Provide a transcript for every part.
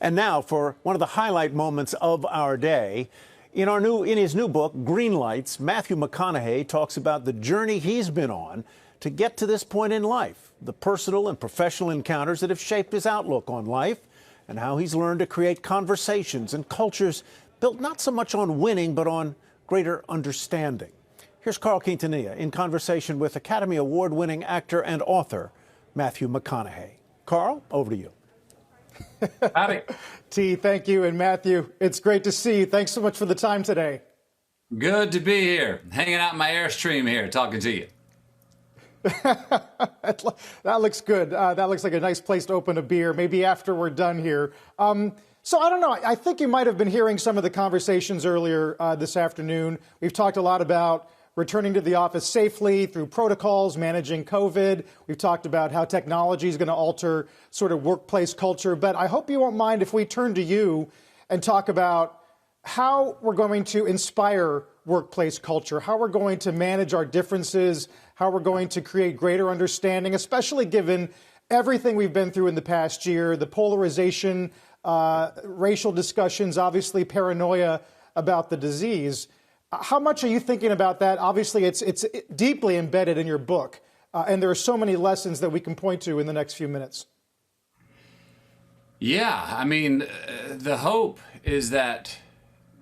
And now for one of the highlight moments of our day. In his new book, Greenlights, Matthew McConaughey talks about the journey he's been on to get to this point in life, the personal and professional encounters that have shaped his outlook on life, and how he's learned to create conversations and cultures built not so much on winning, but on greater understanding. Here's Carl Quintanilla in conversation with Academy Award-winning actor and author Matthew McConaughey. Carl, over to you. Howdy. T, thank you. And Matthew, it's great to see you. Thanks so much for the time today. Good to be here, hanging out in my Airstream here, talking to you. That looks good. That looks like a nice place to open a beer, maybe after we're done here. So I don't know. I think you might have been hearing some of the conversations earlier this afternoon. We've talked a lot about returning to the office safely through protocols, managing COVID. We've talked about how technology is going to alter sort of workplace culture. But I hope you won't mind if we turn to you and talk about how we're going to inspire workplace culture, how we're going to manage our differences, how we're going to create greater understanding, especially given everything we've been through in the past year, the polarization, racial discussions, obviously paranoia about the disease. How much are you thinking about that? Obviously, it's deeply embedded in your book, and there are so many lessons that we can point to in the next few minutes. Yeah, I mean, the hope is that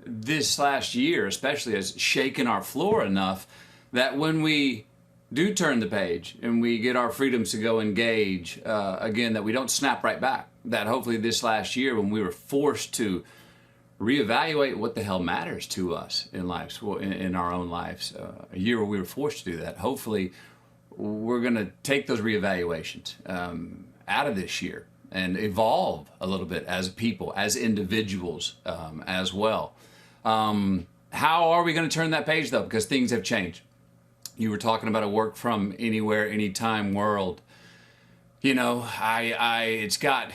this last year especially has shaken our floor enough that when we do turn the page and we get our freedoms to go engage again, that we don't snap right back. That hopefully this last year, when we were forced to reevaluate what the hell matters to us in lives, in our own lives, a year where we were forced to do that, hopefully we're going to take those reevaluations out of this year and evolve a little bit as people, as individuals as well. How are we going to turn that page, though? Because things have changed. You were talking about a work from anywhere, anytime world. You know, it's got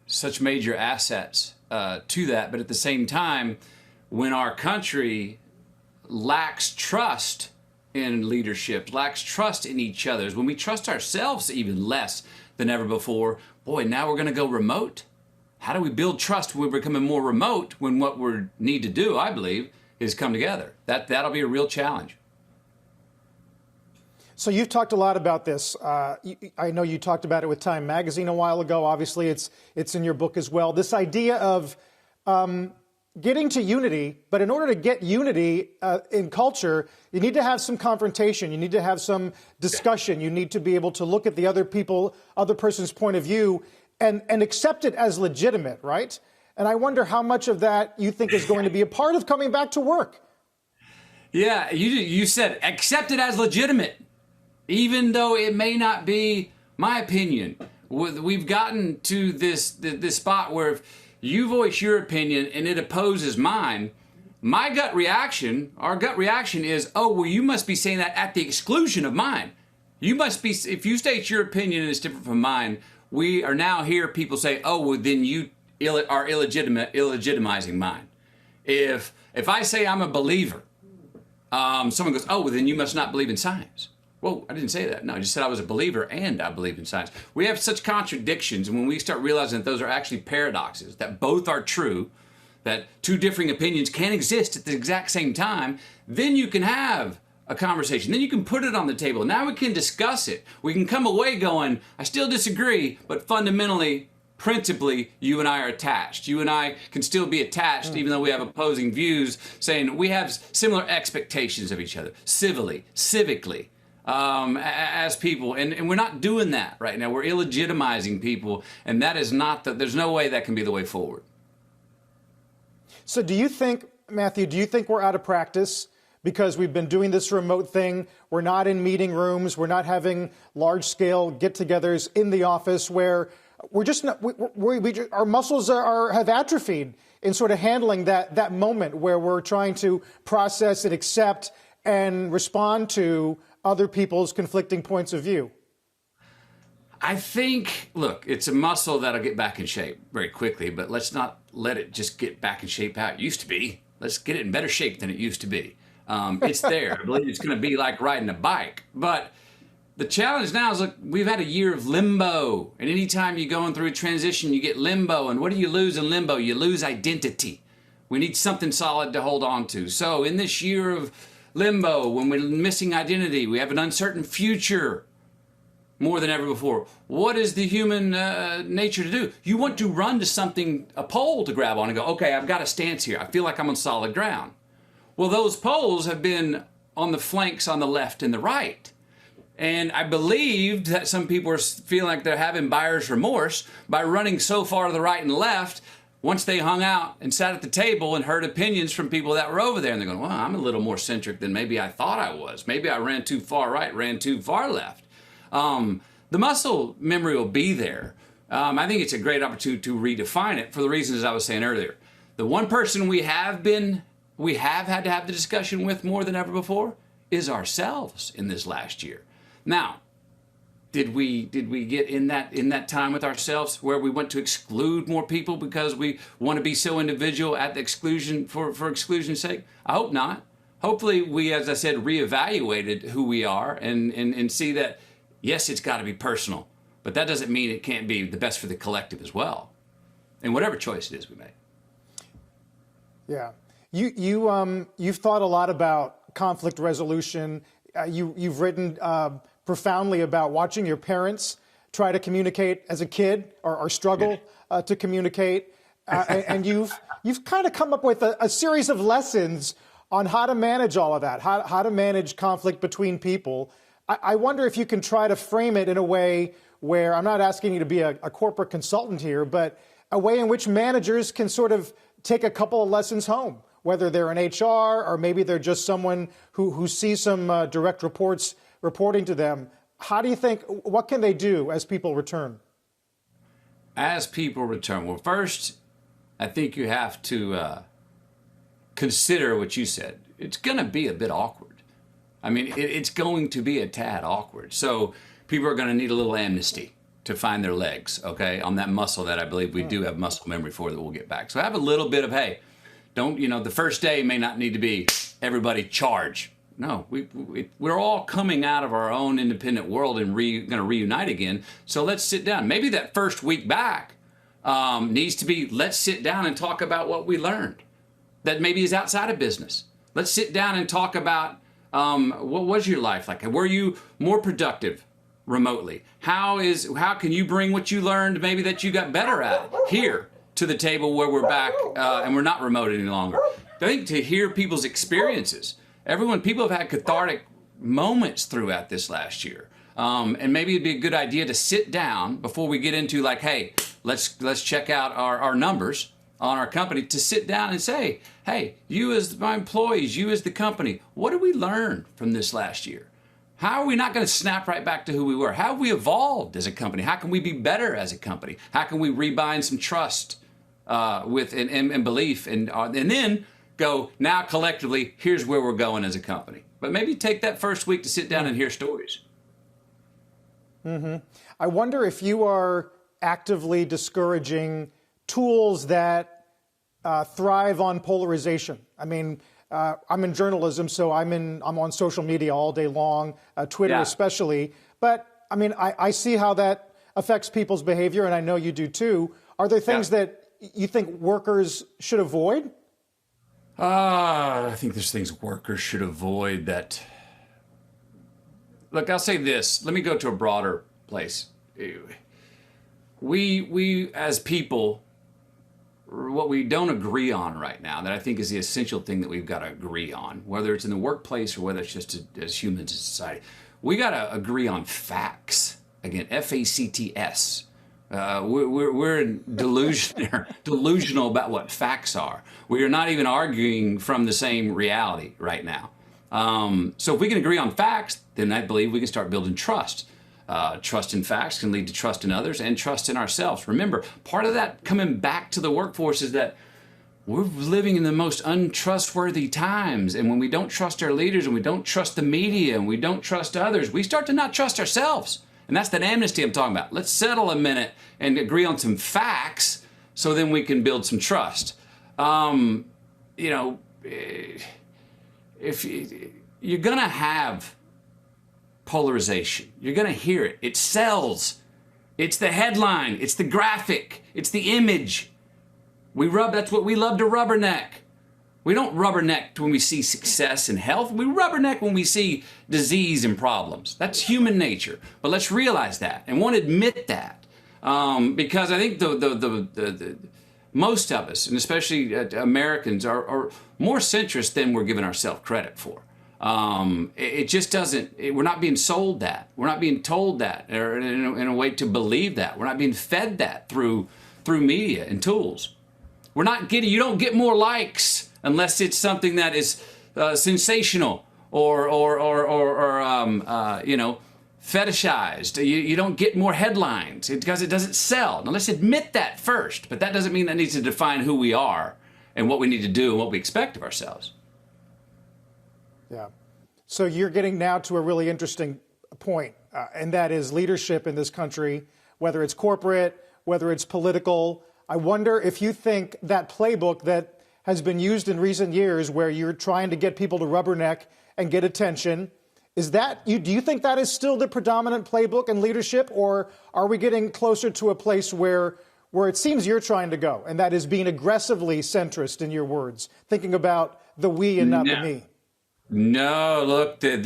such major assets to that, but at the same time, when our country lacks trust in leadership, lacks trust in each other, when we trust ourselves even less than ever before, boy, now we're going to go remote. How do we build trust when we're becoming more remote, when what we need to do, I believe, is come together? That'll be a real challenge. So you've talked a lot about this. I know you talked about it with Time Magazine a while ago. Obviously, it's in your book as well. This idea of getting to unity, but in order to get unity in culture, you need to have some confrontation. You need to have some discussion. You need to be able to look at the other person's point of view and accept it as legitimate, right? And I wonder how much of that you think is going to be a part of coming back to work. Yeah, you said accept it as legitimate. Even though it may not be my opinion, we've gotten to this spot where if you voice your opinion and it opposes mine, our gut reaction is, oh, well, you must be saying that at the exclusion of mine. You must be, if you state your opinion and it's different from mine, we are now hear people say, oh, well, then you are illegitimizing mine. If I say I'm a believer, someone goes, oh, well, then you must not believe in science. Well, I didn't say that. No, I just said I was a believer and I believe in science. We have such contradictions, and when we start realizing that those are actually paradoxes, that both are true, that two differing opinions can exist at the exact same time, then you can have a conversation. Then you can put it on the table. Now we can discuss it. We can come away going, I still disagree, but fundamentally, principally, you and I are attached. You and I can still be attached, even though we have opposing views, saying we have similar expectations of each other, civilly, civically. As people, and we're not doing that right now. We're illegitimizing people, and that is not there's no way that can be the way forward. So do you think, Matthew, we're out of practice because we've been doing this remote thing? We're not in meeting rooms. We're not having large-scale get-togethers in the office where we're just not, our muscles have atrophied in sort of handling that moment where we're trying to process and accept and respond to other people's conflicting points of view? I think, look, it's a muscle that'll get back in shape very quickly, but let's not let it just get back in shape how it used to be. Let's get it in better shape than it used to be. It's there. I believe it's going to be like riding a bike. But The challenge now is, look, we've had a year of limbo. And anytime you're going through a transition, you get limbo. And what do you lose in limbo? You lose identity. We need something solid to hold on to. So in this year of limbo, when we're missing identity, we have an uncertain future more than ever before. What is the human nature to do? You want to run to something, a pole to grab on and go, okay, I've got a stance here. I feel like I'm on solid ground. Well, those poles have been on the flanks on the left and the right. And I believed that some people are feeling like they're having buyer's remorse by running so far to the right and left once they hung out and sat at the table and heard opinions from people that were over there. And they're going, well, I'm a little more centric than maybe I thought I was. Maybe I ran too far right, ran too far left. The muscle memory will be there. I think it's a great opportunity to redefine it for the reasons I was saying earlier. The one person we have had to have the discussion with more than ever before is ourselves in this last year. Now, did we get in that time with ourselves where we want to exclude more people because we want to be so individual at the exclusion for exclusion's sake? I hope not. Hopefully we, as I said, reevaluated who we are and see that, yes, it's got to be personal, but that doesn't mean it can't be the best for the collective as well, in whatever choice it is we make. Yeah. You've thought a lot about conflict resolution. You've written profoundly about watching your parents try to communicate as a kid or struggle to communicate. And you've kind of come up with a series of lessons on how to manage all of that, how to manage conflict between people. I wonder if you can try to frame it in a way where, I'm not asking you to be a corporate consultant here, but a way in which managers can sort of take a couple of lessons home, whether they're in HR or maybe they're just someone who sees some direct reports reporting to them. How do you think, what can they do as people return? As people return, well, first, I think you have to consider what you said. It's going to be a bit awkward. I mean, it's going to be a tad awkward. So people are going to need a little amnesty to find their legs, okay, on that muscle that I believe we do have muscle memory for that we'll get back. So have a little bit of, hey, don't, the first day may not need to be everybody charge. No, we're all coming out of our own independent world and going to reunite again. So let's sit down. Maybe that first week back needs to be, let's sit down and talk about what we learned that maybe is outside of business. Let's sit down and talk about what was your life like? Were you more productive remotely? How can you bring what you learned maybe that you got better at here to the table where we're back and we're not remote any longer? I think to hear people's experiences. People have had cathartic moments throughout this last year. And maybe it'd be a good idea to sit down before we get into like, hey, let's check out our numbers on our company, to sit down and say, hey, you as my employees, you as the company, what did we learn from this last year? How are we not going to snap right back to who we were? How have we evolved as a company? How can we be better as a company? How can we rebind some trust and belief and then go, now collectively, here's where we're going as a company. But maybe take that first week to sit down and hear stories. Mm-hmm. I wonder if you are actively discouraging tools that thrive on polarization. I mean, I'm in journalism, so I'm on social media all day long, Twitter especially. But I mean, I see how that affects people's behavior, and I know you do too. Are there things that you think workers should avoid? I think there's things workers should avoid that. Look, I'll say this. Let me go to a broader place. We as people, what we don't agree on right now, that I think is the essential thing that we've got to agree on, whether it's in the workplace or whether it's just as humans in society, we got to agree on facts. Again, FACTS. We're delusional about what facts are. We are not even arguing from the same reality right now. So if we can agree on facts, then I believe we can start building trust. Trust in facts can lead to trust in others and trust in ourselves. Remember, part of that coming back to the workforce is that we're living in the most untrustworthy times. And when we don't trust our leaders and we don't trust the media and we don't trust others, we start to not trust ourselves. And that's that amnesty I'm talking about. Let's settle a minute and agree on some facts so then we can build some trust. If you're going to have polarization. You're going to hear it. It sells. It's the headline. It's the graphic. It's the image. That's what we love to rubberneck. We don't rubberneck when we see success and health. We rubberneck when we see disease and problems. That's human nature. But let's realize that and won't admit that. Because I think the most of us, and especially Americans, are more centrist than we're giving ourselves credit for. It just doesn't, we're not being sold that. We're not being told that, or in a way to believe that. We're not being fed that through media and tools. You don't get more likes unless it's something that is sensational or fetishized. You don't get more headlines because it doesn't sell. Now let's admit that first, but that doesn't mean that needs to define who we are and what we need to do and what we expect of ourselves. Yeah. So you're getting now to a really interesting point, and that is leadership in this country, whether it's corporate, whether it's political. I wonder if you think that playbook that has been used in recent years where you're trying to get people to rubberneck and get attention, do you think that is still the predominant playbook in leadership, or are we getting closer to a place where it seems you're trying to go, and that is being aggressively centrist, in your words, thinking about the we and not the me? No, look, the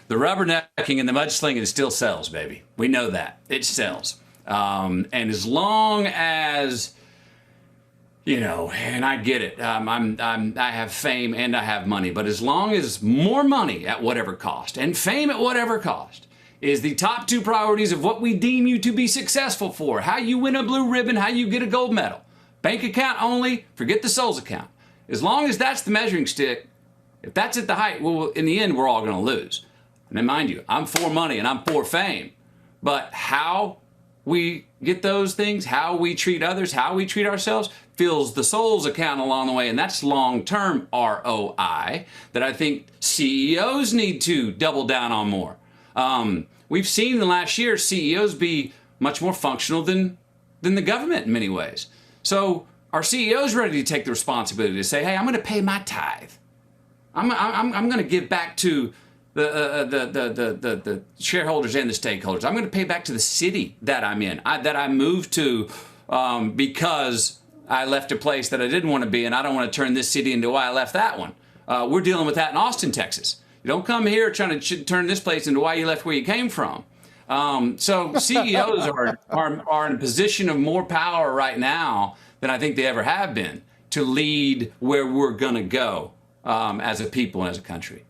rubbernecking and the mudslinging still sells, baby. We know that. It sells. And as long as, and I get it, I have fame and I have money, but as long as more money at whatever cost and fame at whatever cost is the top two priorities of what we deem you to be successful for, how you win a blue ribbon, how you get a gold medal, bank account only, forget the souls account. As long as that's the measuring stick, if that's at the height, well, in the end, we're all going to lose. And then mind you, I'm for money and I'm for fame, but how we get those things, how we treat others, how we treat ourselves, fills the souls account along the way. And that's long-term ROI that I think CEOs need to double down on more. We've seen in the last year CEOs be much more functional than the government in many ways. So our CEOs ready to take the responsibility to say, hey, I'm going to pay my tithe. I'm going to give back to the shareholders and the stakeholders. I'm going to pay back to the city that I'm in, that I moved to because I left a place that I didn't want to be, and I don't want to turn this city into why I left that one. We're dealing with that in Austin, Texas. You don't come here trying to turn this place into why you left where you came from. So CEOs are in a position of more power right now than I think they ever have been to lead where we're going to go. As a people and as a country.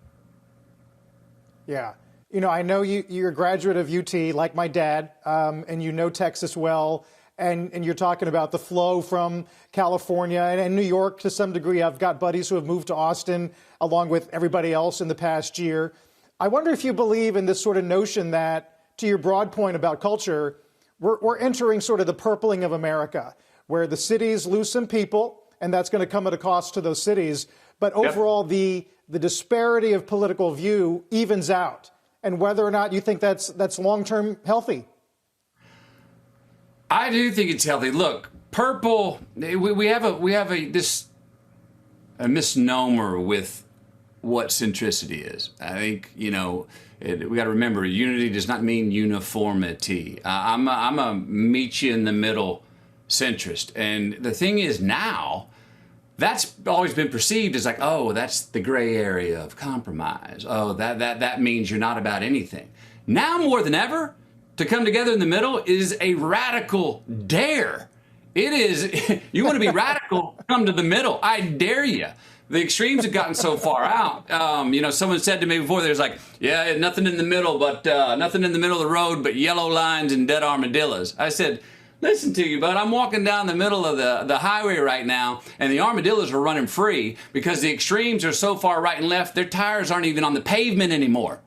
Yeah. I know you're a graduate of UT, like my dad, and you know Texas well, and you're talking about the flow from California and New York to some degree. I've got buddies who have moved to Austin, along with everybody else in the past year. I wonder if you believe in this sort of notion that, to your broad point about culture, we're entering sort of the purpling of America, where the cities lose some people, and that's going to come at a cost to those cities. But overall, the disparity of political view evens out, and whether or not you think that's long-term healthy. I do think it's healthy. Look, purple. We have a misnomer with what centricity is. I think we got to remember, unity does not mean uniformity. I'm a meet you in the middle centrist, and the thing is now. That's always been perceived as like, oh, that's the gray area of compromise. Oh, that means you're not about anything. Now more than ever, to come together in the middle is a radical dare. It is, you want to be radical, come to the middle. I dare you. The extremes have gotten so far out. Someone said to me before, there's like, yeah, nothing in the middle, but nothing in the middle of the road but yellow lines and dead armadillos. I said, listen to you, bud. I'm walking down the middle of the highway right now, and the armadillos are running free because the extremes are so far right and left, their tires aren't even on the pavement anymore.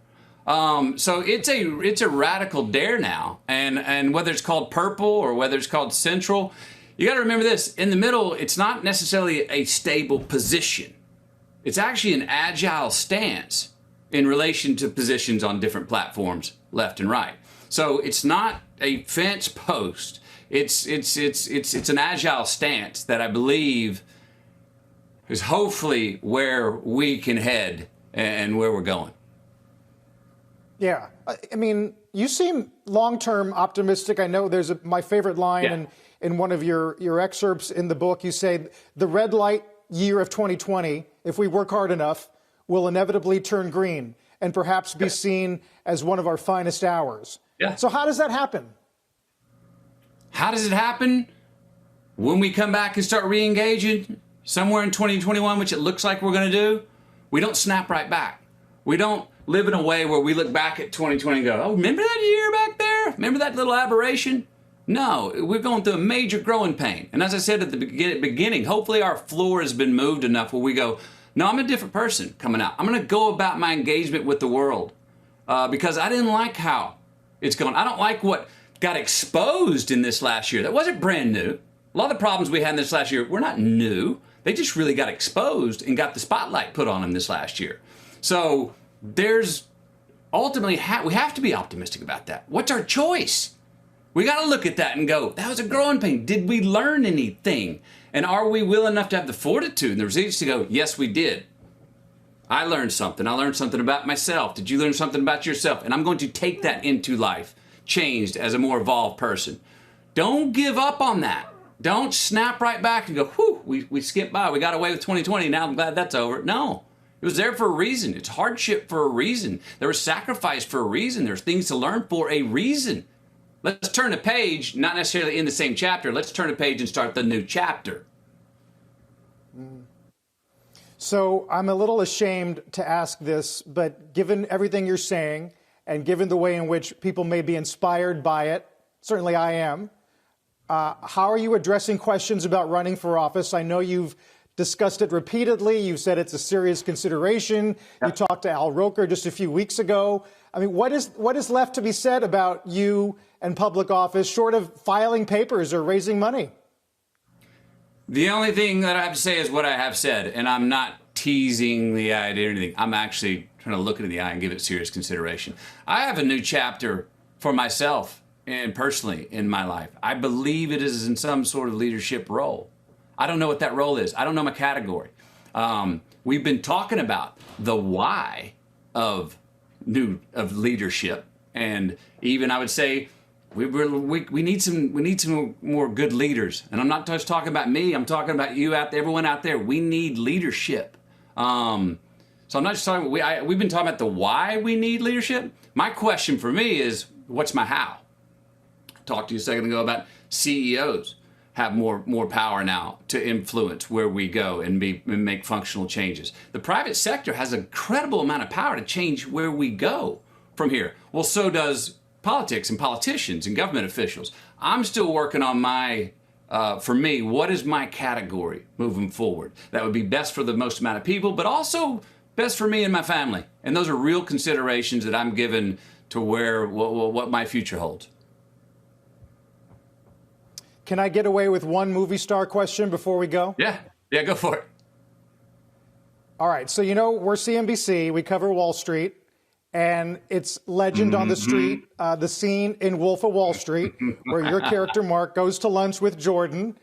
So it's a radical dare now, and whether it's called purple or whether it's called central, you got to remember this. In the middle, it's not necessarily a stable position. It's actually an agile stance in relation to positions on different platforms, left and right. So it's not a fence post. It's an agile stance that I believe is hopefully where we can head and where we're going. Yeah. I mean, you seem long-term optimistic. I know there's my favorite line in one of your excerpts in the book. You say the red light year of 2020, if we work hard enough, will inevitably turn green and perhaps be seen as one of our finest hours. Yeah. So how does that happen? How does it happen? When we come back and start re-engaging somewhere in 2021, which it looks like we're going to do, we don't snap right back. We don't live in a way where we look back at 2020 and go, oh, remember that year back there? Remember that little aberration? No, we're going through a major growing pain. And as I said at the beginning, hopefully our floor has been moved enough where we go, no, I'm a different person coming out. I'm going to go about my engagement with the world because I didn't like how it's going. I don't like what got exposed in this last year. That wasn't brand new. A lot of the problems we had in this last year were not new. They just really got exposed and got the spotlight put on them this last year. So there's ultimately, we have to be optimistic about that. What's our choice? We got to look at that and go, that was a growing pain. Did we learn anything? And are we willing enough to have the fortitude and the resilience to go, yes, we did. I learned something. I learned something about myself. Did you learn something about yourself? And I'm going to take that into life, changed as a more evolved person. Don't give up on that. Don't snap right back and go, whew, we skipped by. We got away with 2020. Now I'm glad that's over. No, it was there for a reason. It's hardship for a reason. There was sacrifice for a reason. There's things to learn for a reason. Let's turn a page, not necessarily in the same chapter. Let's turn a page and start the new chapter. So I'm a little ashamed to ask this, but given everything you're saying and given the way in which people may be inspired by it, certainly I am, how are you addressing questions about running for office? I know you've discussed it repeatedly. You said it's a serious consideration. You talked to Al Roker just a few weeks ago. I mean, what is left to be said about you and public office short of filing papers or raising money? The only thing that I have to say is what I have said, and I'm not teasing the idea or anything. I'm actually trying to look it in the eye and give it serious consideration. I have a new chapter for myself and personally in my life. I believe it is in some sort of leadership role. I don't know what that role is. I don't know my category. We've been talking about the why of leadership, and even I would say we need some more good leaders. And I'm not just talking about me. I'm talking about you out there, everyone out there. We need leadership. So I'm not just talking. We've been talking about the why we need leadership. My question for me is, what's my how? I talked to you a second ago about CEOs have more power now to influence where we go and make functional changes. The private sector has an incredible amount of power to change where we go from here. Well, so does politics and politicians and government officials. I'm still working on for me, what is my category moving forward? That would be best for the most amount of people, but also best for me and my family. And those are real considerations that I'm given to what my future holds. Can I get away with one movie star question before we go? Yeah, go for it. All right, so we're CNBC, we cover Wall Street, and it's legend on the street, the scene in Wolf of Wall Street, where your character, Mark, goes to lunch with Jordan,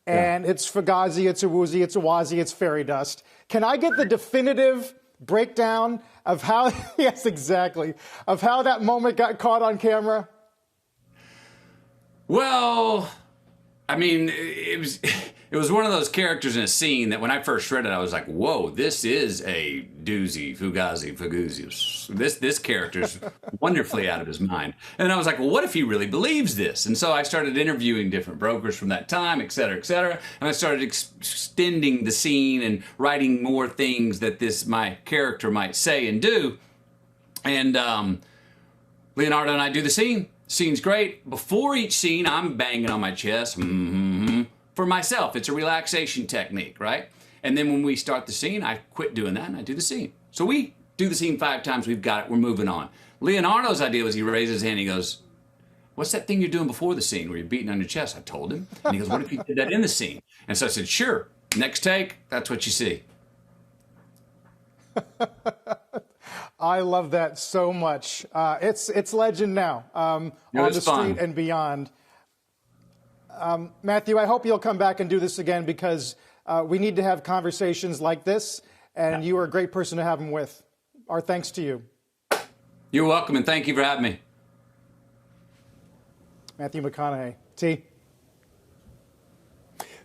and it's Fugazi, it's a woozy, it's a wazi, it's fairy dust. Can I get the definitive breakdown of how, yes, exactly, of how that moment got caught on camera? Well, I mean, it was one of those characters in a scene that when I first read it, I was like, whoa, this is a doozy, Fugazi. This character's wonderfully out of his mind. And I was like, well, what if he really believes this? And so I started interviewing different brokers from that time, et cetera, et cetera. And I started extending the scene and writing more things that my character might say and do. And Leonardo and I do the scene. Scene's great. Before each scene, I'm banging on my chest for myself. It's a relaxation technique, right? And then when we start the scene, I quit doing that and I do the scene. So we do the scene 5 times. We've got it. We're moving on. Leonardo's idea was he raises his hand. He goes, what's that thing you're doing before the scene where you're beating on your chest? I told him. And he goes, what if you did that in the scene? And so I said, sure. Next take, that's what you see. I love that so much. It's legend now on the street and beyond. Matthew, I hope you'll come back and do this again because we need to have conversations like this, and you are a great person to have them with. Our thanks to you. You're welcome, and thank you for having me. Matthew McConaughey. T.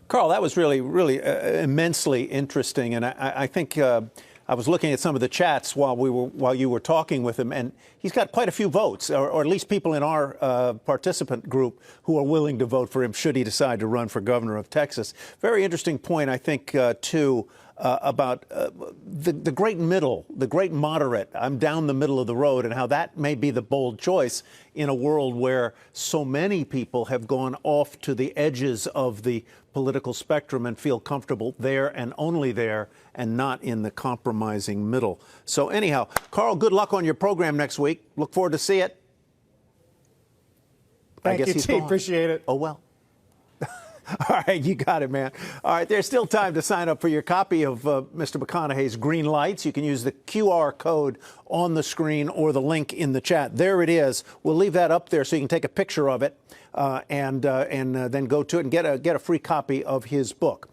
Carl, that was really immensely interesting, and I think I was looking at some of the chats while you were talking with him, and he's got quite a few votes, or at least people in our participant group who are willing to vote for him should he decide to run for governor of Texas. Very interesting point, I think, too, about the great middle, the great moderate. I'm down the middle of the road, and how that may be the bold choice in a world where so many people have gone off to the edges of the political spectrum and feel comfortable there and only there and not in the compromising middle. So anyhow, Carl, good luck on your program next week. Look forward to see it. Thank you, T. Appreciate it. Oh, well. All right, you got it, man. All right, there's still time to sign up for your copy of Mr. McConaughey's Greenlights. You can use the QR code on the screen or the link in the chat. There it is. We'll leave that up there so you can take a picture of it and then go to it and get a free copy of his book.